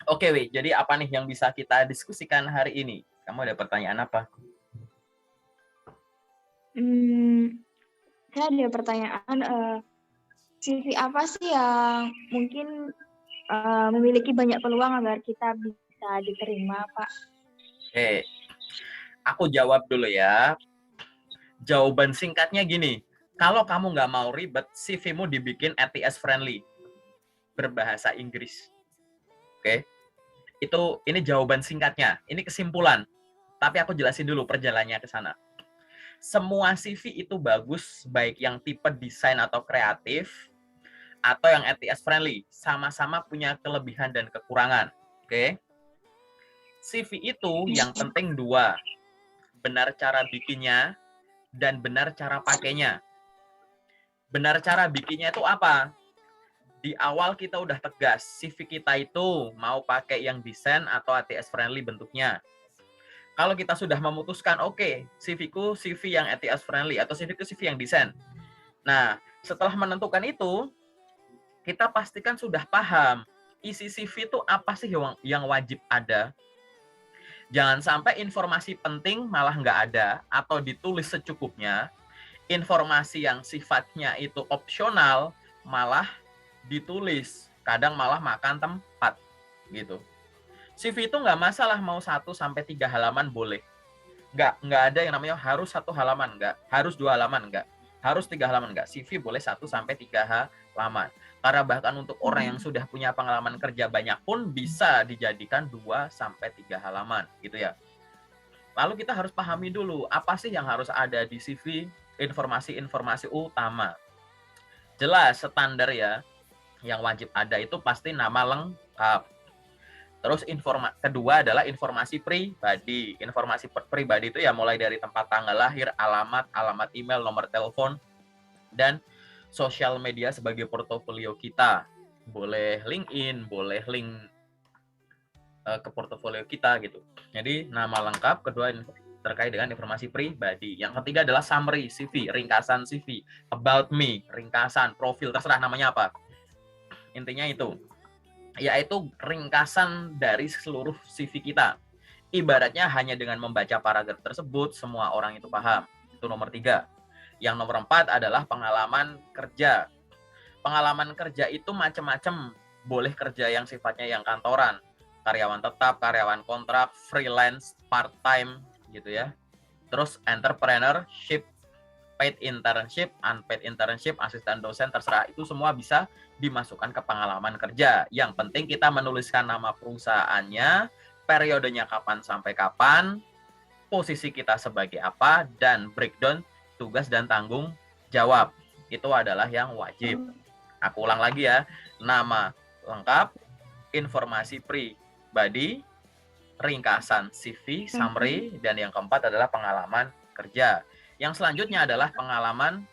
Oke, Wi. Jadi apa nih yang bisa kita diskusikan hari ini? Kamu ada pertanyaan apa? Saya ada pertanyaan, CV apa sih yang mungkin memiliki banyak peluang agar kita bisa diterima, Pak? Oke, aku jawab dulu ya. Jawaban singkatnya gini. Kalau kamu nggak mau ribet, CV-mu dibikin ATS friendly. Berbahasa Inggris. Oke? Ini jawaban singkatnya. Ini kesimpulan. Tapi aku jelasin dulu perjalanannya ke sana. Semua CV itu bagus, baik yang tipe desain atau kreatif, atau yang ATS friendly. Sama-sama punya kelebihan dan kekurangan. Oke? CV itu yang penting dua. Benar cara bikinnya dan benar cara pakainya. Benar cara bikinnya itu apa? Di awal kita udah tegas, CV kita itu mau pakai yang desain atau ATS friendly bentuknya. Kalau kita sudah memutuskan, oke, CV-ku CV yang ATS friendly atau CV-ku CV yang desain. Nah, setelah menentukan itu, kita pastikan sudah paham isi CV itu apa sih yang wajib ada. Jangan sampai informasi penting malah nggak ada atau ditulis secukupnya. Informasi yang sifatnya itu opsional malah ditulis. Kadang malah makan tempat gitu. CV itu nggak masalah mau 1 sampai 3 halaman boleh. Nggak ada yang namanya harus 1 halaman, nggak. Harus 2 halaman, nggak. Harus 3 halaman, nggak. CV boleh 1 sampai 3 halaman. Karena bahkan untuk orang yang sudah punya pengalaman kerja banyak pun bisa dijadikan 2 sampai 3 halaman gitu ya. Lalu kita harus pahami dulu apa sih yang harus ada di CV, informasi-informasi utama. Jelas standar ya, yang wajib ada itu pasti nama lengkap. Terus kedua adalah informasi pribadi. Informasi pribadi itu ya mulai dari tempat tanggal lahir, alamat email, nomor telepon, dan sosial media sebagai portofolio kita. Boleh LinkedIn, boleh link ke portofolio kita gitu. Jadi nama lengkap, kedua terkait dengan informasi pribadi. Yang ketiga adalah summary CV, ringkasan CV, about me, ringkasan, profil, terserah namanya apa. Intinya itu, yaitu ringkasan dari seluruh CV kita. Ibaratnya hanya dengan membaca paragraf tersebut, semua orang itu paham. Itu nomor 3. Yang nomor 4 adalah pengalaman kerja. Pengalaman kerja itu macam-macam. Boleh kerja yang sifatnya yang kantoran, karyawan tetap, karyawan kontrak, freelance, part-time, gitu ya. Terus entrepreneurship, paid internship, unpaid internship, asisten dosen, terserah. Itu semua bisa dimasukkan ke pengalaman kerja. Yang penting kita menuliskan nama perusahaannya, periodenya kapan sampai kapan, posisi kita sebagai apa, dan breakdown tugas dan tanggung jawab. Itu adalah yang wajib. Aku ulang lagi ya, nama lengkap, informasi pribadi, ringkasan CV, summary, dan yang keempat adalah pengalaman kerja. Yang selanjutnya adalah pengalaman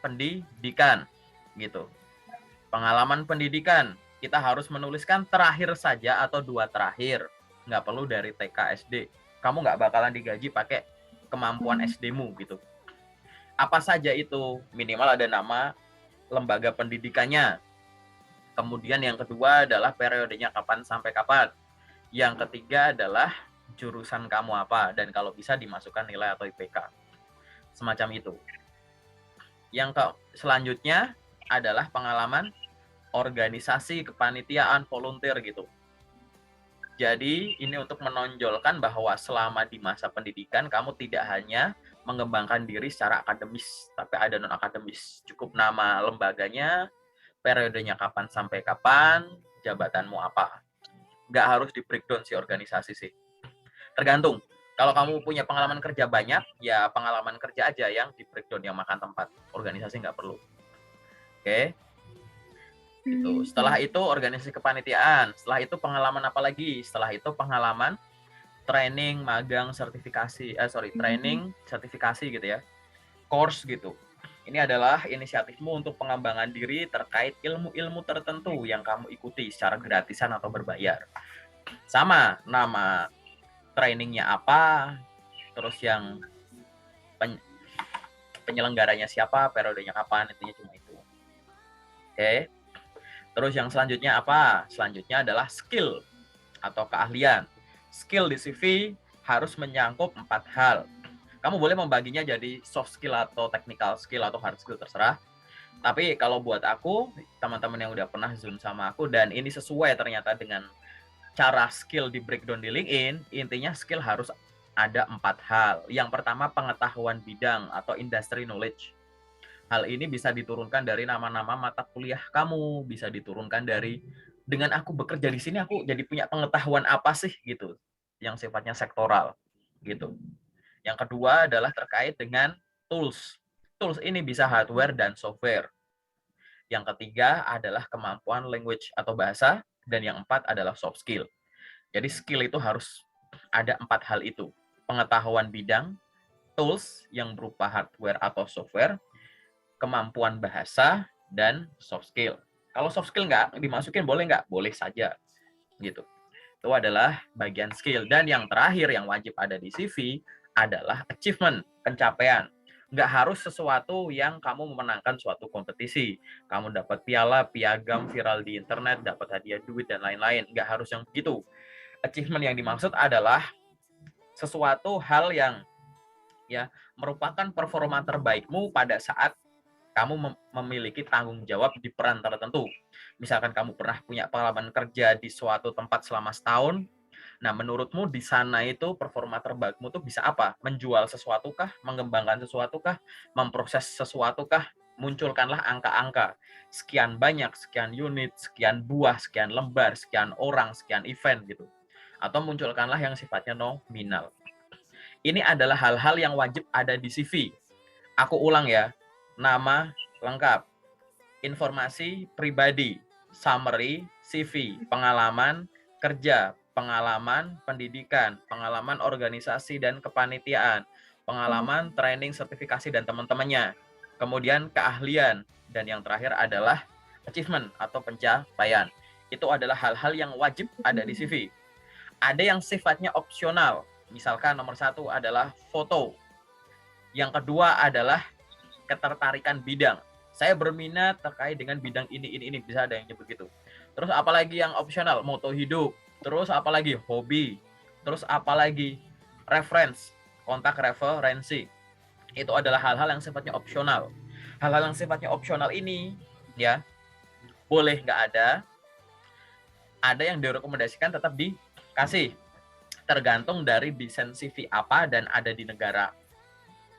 pendidikan, gitu. Pengalaman pendidikan, kita harus menuliskan terakhir saja atau 2 terakhir. Nggak perlu dari TK, SD. Kamu nggak bakalan digaji pakai kemampuan SD-mu, gitu. Apa saja itu? Minimal ada nama lembaga pendidikannya. Kemudian yang kedua adalah periodenya kapan sampai kapan. Yang ketiga adalah jurusan kamu apa, dan kalau bisa dimasukkan nilai atau IPK. Semacam itu. Yang selanjutnya adalah pengalaman organisasi, kepanitiaan, volunteer gitu. Jadi ini untuk menonjolkan bahwa selama di masa pendidikan kamu tidak hanya mengembangkan diri secara akademis, tapi ada non-akademis. Cukup nama lembaganya, periodenya kapan sampai kapan, jabatanmu apa. Nggak harus di breakdown si organisasi sih. Tergantung. Kalau kamu punya pengalaman kerja banyak, ya pengalaman kerja aja yang di breakdown, yang makan tempat. Organisasi nggak perlu. Oke. Gitu. Setelah itu organisasi kepanitiaan. Setelah itu pengalaman apa lagi? Setelah itu pengalaman training, magang, sertifikasi. Training, sertifikasi gitu ya. Course gitu. Ini adalah inisiatifmu untuk pengembangan diri terkait ilmu-ilmu tertentu yang kamu ikuti secara gratisan atau berbayar. Sama, nama trainingnya apa, terus yang penyelenggaranya siapa, periodenya kapan, intinya cuma itu. Oke. Terus yang selanjutnya apa? Selanjutnya adalah skill atau keahlian. Skill di CV harus menyangkut 4 hal. Kamu boleh membaginya jadi soft skill atau technical skill atau hard skill, terserah. Tapi kalau buat aku, teman-teman yang udah pernah Zoom sama aku, dan ini sesuai ternyata dengan cara skill di breakdown di LinkedIn, intinya skill harus ada 4 hal. Yang pertama, pengetahuan bidang atau industry knowledge. Hal ini bisa diturunkan dari nama-nama mata kuliah kamu, bisa diturunkan dari dengan aku bekerja di sini aku jadi punya pengetahuan apa sih gitu, yang sifatnya sektoral gitu. Yang kedua adalah terkait dengan tools. Tools ini bisa hardware dan software. Yang ketiga adalah kemampuan language atau bahasa, dan yang empat adalah soft skill. Jadi skill itu harus ada 4 hal itu. Pengetahuan bidang, tools yang berupa hardware atau software, kemampuan bahasa, dan soft skill. Kalau soft skill nggak dimasukin boleh nggak? Boleh saja. Gitu. Itu adalah bagian skill. Dan yang terakhir yang wajib ada di CV adalah achievement, pencapaian. Nggak harus sesuatu yang kamu memenangkan suatu kompetisi. Kamu dapat piala, piagam, viral di internet, dapat hadiah duit, dan lain-lain. Nggak harus yang begitu. Achievement yang dimaksud adalah sesuatu hal yang ya merupakan performa terbaikmu pada saat kamu memiliki tanggung jawab di peran tertentu. Misalkan kamu pernah punya pengalaman kerja di suatu tempat selama setahun, nah menurutmu di sana itu performa terbaikmu tuh bisa apa? Menjual sesuatu kah? Mengembangkan sesuatu kah? Memproses sesuatu kah? Munculkanlah angka-angka. Sekian banyak, sekian unit, sekian buah, sekian lembar, sekian orang, sekian event gitu. Atau munculkanlah yang sifatnya nominal. Ini adalah hal-hal yang wajib ada di CV. Aku ulang ya, nama lengkap, informasi pribadi, summary, CV, pengalaman kerja, pengalaman pendidikan, pengalaman organisasi dan kepanitiaan, pengalaman training, sertifikasi, dan teman-temannya. Kemudian keahlian, dan yang terakhir adalah achievement atau pencapaian. Itu adalah hal-hal yang wajib ada di CV. Ada yang sifatnya opsional, misalkan nomor 1 adalah foto. Yang kedua adalah ketertarikan bidang. Saya berminat terkait dengan bidang ini, bisa ada yang nyebut gitu. Terus apalagi yang opsional, moto hidup. Terus apalagi hobi. Terus apalagi reference, kontak referensi. Itu adalah hal-hal yang sifatnya opsional. Hal-hal yang sifatnya opsional ini ya boleh nggak ada yang direkomendasikan tetap dikasih. Tergantung dari desain CV apa dan ada di negara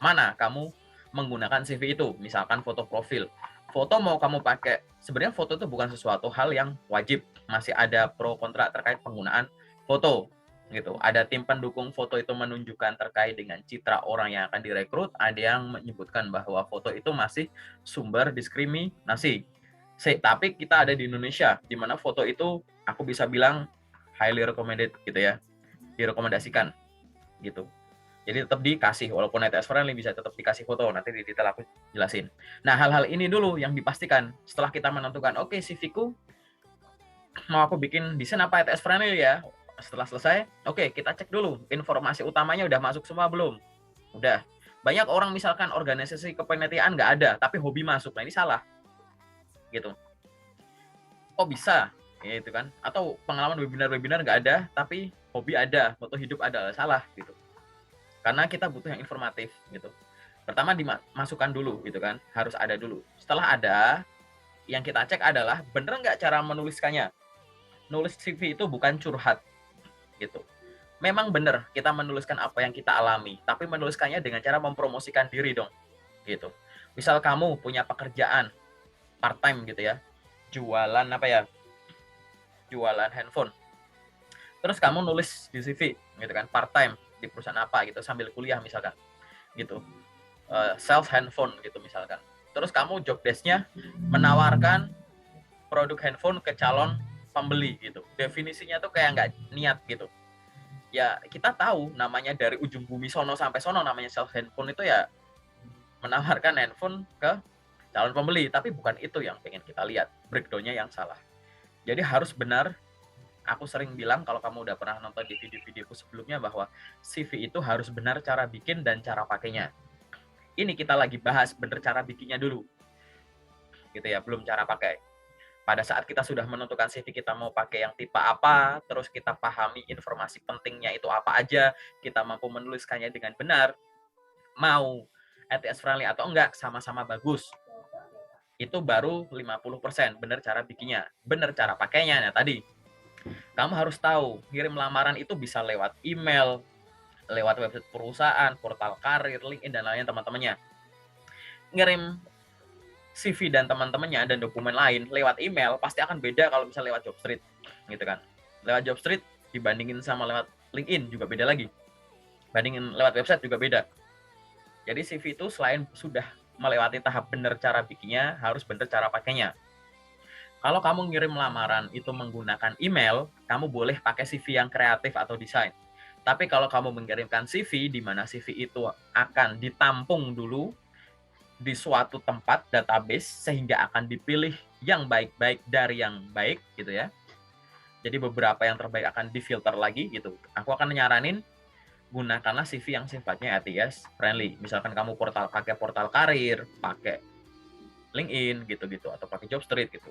mana kamu menggunakan CV itu. Misalkan foto profil. Foto mau kamu pakai, sebenarnya foto itu bukan sesuatu hal yang wajib. Masih ada pro kontra terkait penggunaan foto gitu. Ada tim pendukung foto itu menunjukkan terkait dengan citra orang yang akan direkrut, ada yang menyebutkan bahwa foto itu masih sumber diskriminasi. Tapi kita ada di Indonesia di mana foto itu aku bisa bilang highly recommended gitu ya. Direkomendasikan gitu. Jadi tetap dikasih, walaupun ETS friendly bisa tetap dikasih foto, nanti di detail aku jelasin. Nah, hal-hal ini dulu yang dipastikan setelah kita menentukan, oke, CV-ku mau aku bikin desain apa ETS friendly ya. Setelah selesai, oke, kita cek dulu informasi utamanya udah masuk semua belum? Udah. Banyak orang misalkan organisasi kepanitiaan nggak ada, tapi hobi masuk. Nah, ini salah. Gitu. Oh, bisa. Ya, itu kan. Atau pengalaman webinar nggak ada, tapi hobi ada, foto hidup ada. Salah gitu. Karena kita butuh yang informatif gitu. Pertama dimasukkan dulu gitu kan, harus ada dulu. Setelah ada, yang kita cek adalah bener nggak cara menuliskannya. Nulis CV itu bukan curhat gitu. Memang bener kita menuliskan apa yang kita alami, tapi menuliskannya dengan cara mempromosikan diri dong gitu. Misal kamu punya pekerjaan part time gitu ya, jualan apa ya, jualan handphone. Terus kamu nulis di CV gitu kan, part time di perusahaan apa gitu sambil kuliah misalkan gitu, sales handphone gitu misalkan. Terus kamu job desk-nya menawarkan produk handphone ke calon pembeli gitu. Definisinya tuh kayak nggak niat gitu. Ya kita tahu namanya dari ujung bumi sono sampai sono namanya sales handphone itu ya menawarkan handphone ke calon pembeli, tapi bukan itu yang pengen kita lihat. Breakdown-nya yang salah. Jadi harus benar. Aku sering bilang kalau kamu udah pernah nonton di video-videoku sebelumnya bahwa CV itu harus benar cara bikin dan cara pakainya. Ini kita lagi bahas benar cara bikinnya dulu. Gitu ya, belum cara pakai. pada saat kita sudah menentukan CV kita mau pakai yang tipe apa, terus kita pahami informasi pentingnya itu apa aja, kita mampu menuliskannya dengan benar, mau ATS friendly atau enggak, sama-sama bagus. Itu baru 50%, benar cara bikinnya, benar cara pakainya. Nah tadi, kamu harus tahu, kirim lamaran itu bisa lewat email, lewat website perusahaan, portal karir, LinkedIn, dan lain-lain teman-temannya. Ngirim CV dan teman-temannya dan dokumen lain lewat email pasti akan beda kalau bisa lewat Jobstreet, gitu kan. Lewat Jobstreet dibandingin sama lewat LinkedIn juga beda lagi. Bandingin lewat website juga beda. Jadi CV itu selain sudah melewati tahap benar cara bikinnya, harus benar cara pakainya. Kalau kamu ngirim lamaran itu menggunakan email, kamu boleh pakai CV yang kreatif atau desain. Tapi kalau kamu mengirimkan CV, di mana CV itu akan ditampung dulu di suatu tempat database sehingga akan dipilih yang baik-baik dari yang baik gitu ya. Jadi beberapa yang terbaik akan difilter lagi gitu. Aku akan nyaranin gunakanlah CV yang sifatnya ATS friendly. Misalkan kamu pakai portal karir, pakai LinkedIn gitu-gitu atau pakai Jobstreet gitu.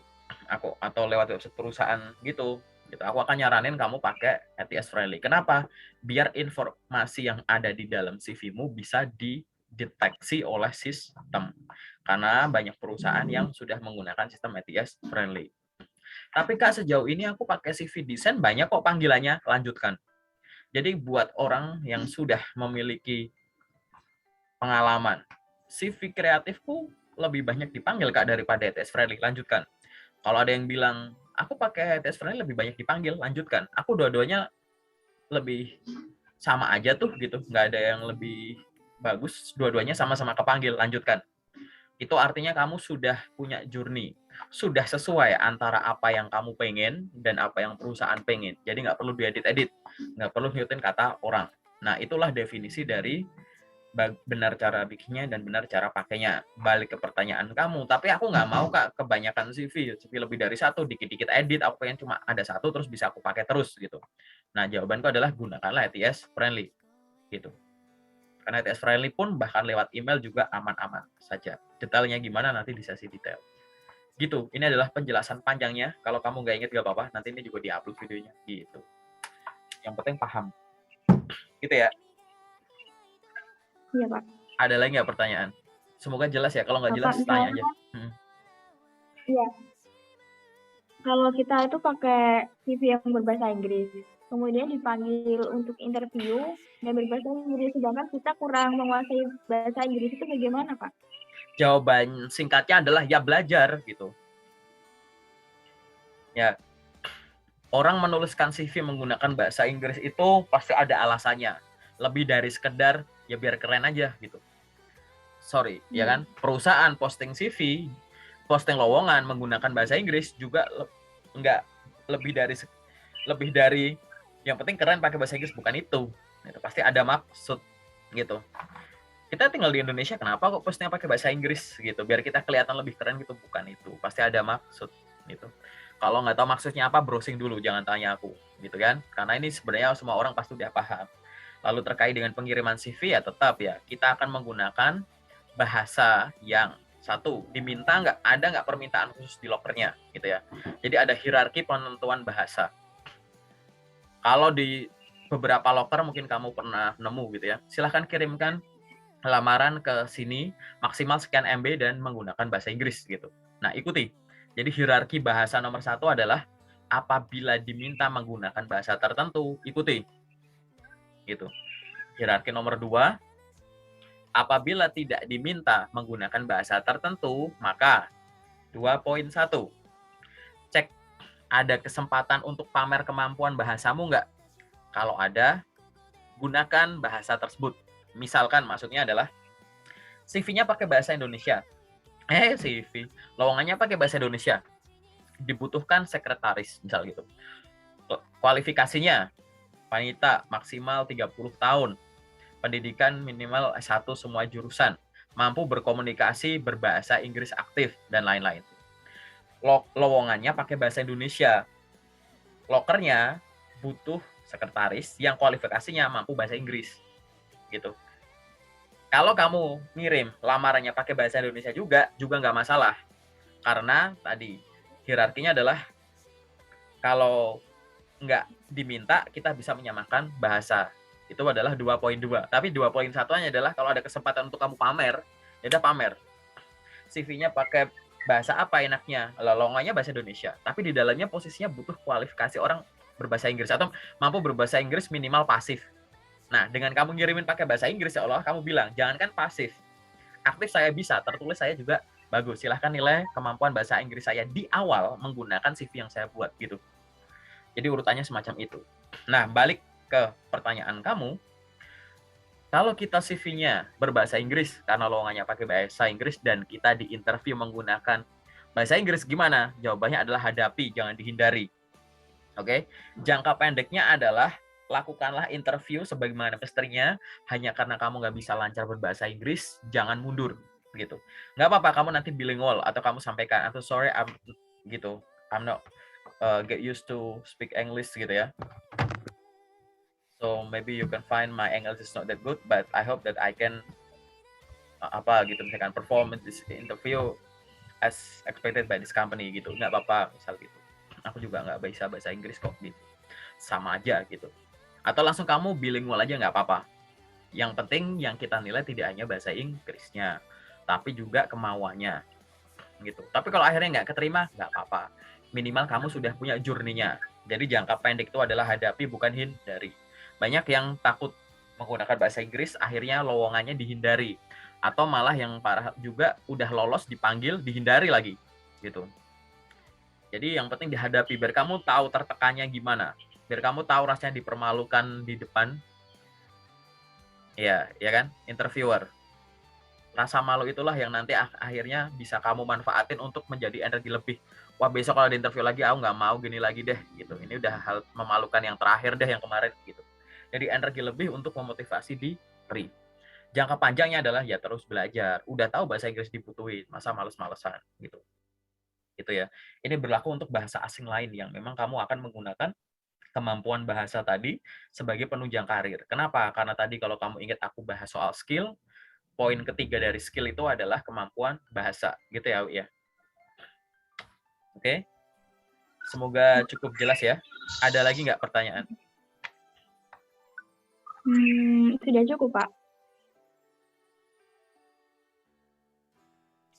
Atau lewat website perusahaan gitu. Aku akan nyaranin kamu pakai ATS friendly. Kenapa? Biar informasi yang ada di dalam CV-mu bisa dideteksi oleh sistem. Karena banyak perusahaan yang sudah menggunakan sistem ATS friendly. Tapi Kak, sejauh ini aku pakai CV desain banyak kok panggilannya, lanjutkan. Jadi buat orang yang sudah memiliki pengalaman, CV kreatifku lebih banyak dipanggil Kak daripada ATS friendly, lanjutkan. Kalau ada yang bilang, aku pakai ATS friendly lebih banyak dipanggil, lanjutkan. Aku dua-duanya lebih sama aja tuh gitu, nggak ada yang lebih bagus, dua-duanya sama-sama kepanggil, lanjutkan. Itu artinya kamu sudah punya journey, sudah sesuai antara apa yang kamu pengen dan apa yang perusahaan pengen. Jadi nggak perlu diedit-edit, nggak perlu ngikutin kata orang. Nah, itulah definisi dari benar cara bikinnya dan benar cara pakainya. Balik ke pertanyaan kamu, tapi aku nggak mau Kak kebanyakan CV lebih dari satu, dikit-dikit edit, aku pengen cuma ada satu terus bisa aku pakai terus gitu. Nah, jawabanku adalah gunakanlah ATS friendly gitu. Karena ATS friendly pun bahkan lewat email juga aman-aman saja. Detailnya gimana nanti di sesi detail. Gitu, ini adalah penjelasan panjangnya. Kalau kamu nggak inget nggak apa-apa, nanti ini juga diupload videonya gitu. Yang penting paham. Gitu ya. Iya, Pak. Ada lagi nggak pertanyaan? Semoga jelas ya. Kalau nggak jelas, Bapak, tanya aja. misalnya, iya, kalau kita itu pakai CV yang berbahasa Inggris, kemudian dipanggil untuk interview dan berbahasa Inggris, sedangkan kita kurang menguasai bahasa Inggris itu bagaimana, Pak? Jawaban singkatnya adalah ya belajar gitu. Ya, orang menuliskan CV menggunakan bahasa Inggris itu pasti ada alasannya. Lebih dari sekedar ya biar keren aja gitu. Sorry, ya kan? Perusahaan posting CV, posting lowongan menggunakan bahasa Inggris juga enggak lebih dari yang penting keren pakai bahasa Inggris, bukan itu. Itu pasti ada maksud gitu. Kita tinggal di Indonesia, kenapa kok postingnya pakai bahasa Inggris gitu? Biar kita kelihatan lebih keren gitu, bukan itu. Pasti ada maksud gitu. Kalau nggak tahu maksudnya apa, browsing dulu, jangan tanya aku, gitu kan? Karena ini sebenarnya semua orang pasti udah paham. Lalu terkait dengan pengiriman CV ya tetap ya, kita akan menggunakan bahasa yang satu, diminta ada nggak permintaan khusus di lokernya, gitu ya. Jadi ada hierarki penentuan bahasa. Kalau di beberapa loker mungkin kamu pernah nemu gitu ya, silahkan kirimkan lamaran ke sini maksimal sekian MB dan menggunakan bahasa Inggris gitu. Nah, ikuti. Jadi hierarki bahasa nomor satu adalah apabila diminta menggunakan bahasa tertentu, ikuti. Gitu. Hierarki nomor dua, apabila tidak diminta menggunakan bahasa tertentu, maka 2.1, cek ada kesempatan untuk pamer kemampuan bahasamu nggak? Kalau ada, gunakan bahasa tersebut. Misalkan maksudnya adalah CV-nya pakai bahasa Indonesia. CV, lowongannya pakai bahasa Indonesia. Dibutuhkan sekretaris, misal gitu. Kualifikasinya, wanita maksimal 30 tahun. Pendidikan minimal S1 semua jurusan. Mampu berkomunikasi berbahasa Inggris aktif, dan lain-lain. Lowongannya pakai bahasa Indonesia. Lokernya butuh sekretaris yang kualifikasinya mampu bahasa Inggris. Gitu. Kalau kamu ngirim lamarannya pakai bahasa Indonesia juga nggak masalah. Karena tadi hierarkinya adalah kalau nggak diminta, kita bisa menyamakan bahasa. Itu adalah 2.2. Tapi 2.1-nya adalah kalau ada kesempatan untuk kamu pamer, ya udah pamer. CV-nya pakai bahasa apa enaknya? Lowongannya bahasa Indonesia. Tapi di dalamnya posisinya butuh kualifikasi orang berbahasa Inggris atau mampu berbahasa Inggris minimal pasif. Nah, dengan kamu ngirimin pakai bahasa Inggris, ya Allah, kamu bilang, jangankan pasif, aktif saya bisa, tertulis saya juga bagus. Silahkan nilai kemampuan bahasa Inggris saya di awal menggunakan CV yang saya buat gitu. Jadi urutannya semacam itu. Nah, balik ke pertanyaan kamu, kalau kita CV-nya berbahasa Inggris karena lowongannya pakai bahasa Inggris dan kita di interview menggunakan bahasa Inggris, gimana? Jawabannya adalah hadapi, jangan dihindari. Oke? Jangka pendeknya adalah lakukanlah interview sebagaimana mestinya. Hanya karena kamu nggak bisa lancar berbahasa Inggris, jangan mundur gitu. Nggak apa-apa kamu nanti bilingual atau kamu sampaikan, I'm sorry, gitu, I'm not get used to speak English gitu ya. So maybe you can find my English is not that good, but I hope that I can apa gitu, misalkan perform in this interview as expected by this company gitu. Nggak apa-apa misal gitu. Aku juga nggak bisa bahasa Inggris kok gitu. Sama aja gitu. Atau langsung kamu bilingual aja nggak apa-apa. Yang penting yang kita nilai tidak hanya bahasa Inggrisnya, tapi juga kemauannya gitu. Tapi kalau akhirnya nggak keterima, nggak apa-apa. Minimal kamu sudah punya journey-nya. Jadi jangka pendek itu adalah hadapi, bukan hindari. Banyak yang takut menggunakan bahasa Inggris, akhirnya lowongannya dihindari. Atau malah yang parah juga, udah lolos dipanggil, dihindari lagi. Gitu. Jadi yang penting dihadapi, biar kamu tahu tertekannya gimana. Biar kamu tahu rasanya dipermalukan di depan. Ya kan? Interviewer. Rasa malu itulah yang nanti akhirnya bisa kamu manfaatin untuk menjadi energi lebih. Wah, besok kalau di interview lagi, aku nggak mau gini lagi deh. Gitu. Ini udah hal memalukan yang terakhir deh, yang kemarin. Gitu. Jadi energi lebih untuk memotivasi diri. Jangka panjangnya adalah ya terus belajar. Udah tahu bahasa Inggris dibutuhin, masa males-malesan gitu. Gitu ya. Ini berlaku untuk bahasa asing lain yang memang kamu akan menggunakan kemampuan bahasa tadi sebagai penunjang karir. Kenapa? Karena tadi kalau kamu ingat aku bahas soal skill, poin ketiga dari skill itu adalah kemampuan bahasa. Gitu ya, ya. Oke? Semoga cukup jelas ya. Ada lagi nggak pertanyaan? Sudah cukup, Pak.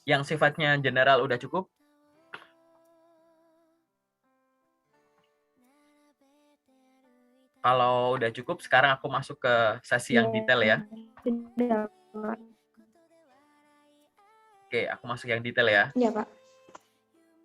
Yang sifatnya general udah cukup? Kalau udah cukup, sekarang aku masuk ke sesi yang detail ya. Sudah, Pak. Oke, aku masuk yang detail ya. Iya, Pak.